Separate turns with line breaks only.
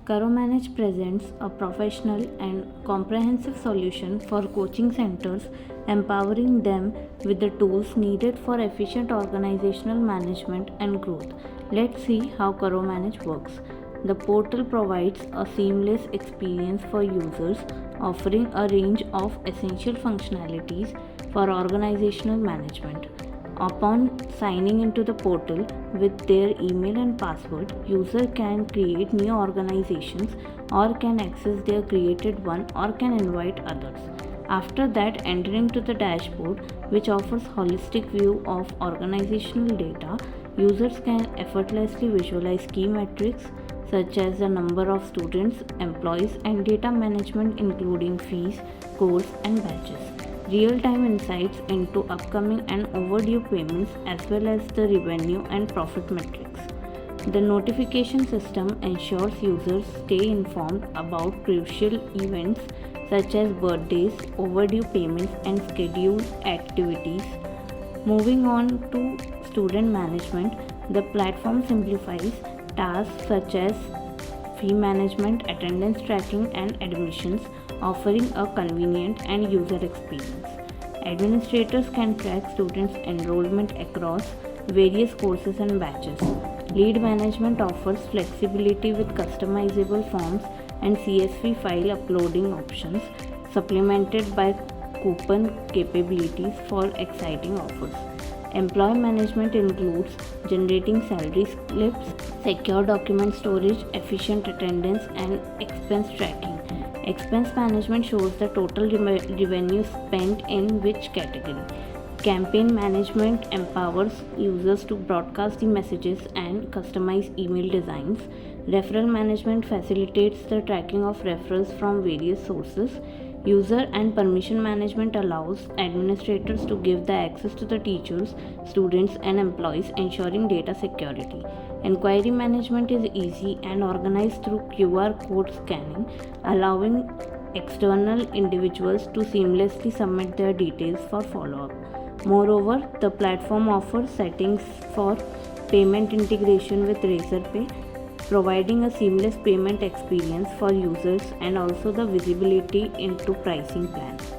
CaroManage presents a professional and comprehensive solution for coaching centers, empowering them with the tools needed for efficient organizational management and growth. Let's see how CaroManage works. The portal provides a seamless experience for users, offering a range of essential functionalities for organizational management. Upon signing into the portal with their email and password, user can create new organizations or can access their created one or can invite others. After that, entering to the dashboard, which offers holistic view of organizational data, users can effortlessly visualize key metrics such as the number of students, employees, and data management including fees, course, and batches. Real-time insights into upcoming and overdue payments as well as the revenue and profit metrics. The notification system ensures users stay informed about crucial events such as birthdays, overdue payments, and scheduled activities. Moving on to student management, the platform simplifies tasks such as fee management, attendance tracking, and admissions, offering a convenient and user experience. Administrators can track students' enrollment across various courses and batches. Lead management offers flexibility with customizable forms and CSV file uploading options, supplemented by coupon capabilities for exciting offers. Employee management includes generating salary slips, secure document storage, efficient attendance, and expense tracking. Expense management shows the total revenue spent in which category. Campaign management empowers users to broadcast the messages and customize email designs. Referral management facilitates the tracking of referrals from various sources. User and permission management allows administrators to give the access to the teachers, students, and employees, ensuring data security. Inquiry management is easy and organized through QR code scanning, allowing external individuals to seamlessly submit their details for follow-up. Moreover, the platform offers settings for payment integration with Razorpay, providing a seamless payment experience for users and also the visibility into pricing plans.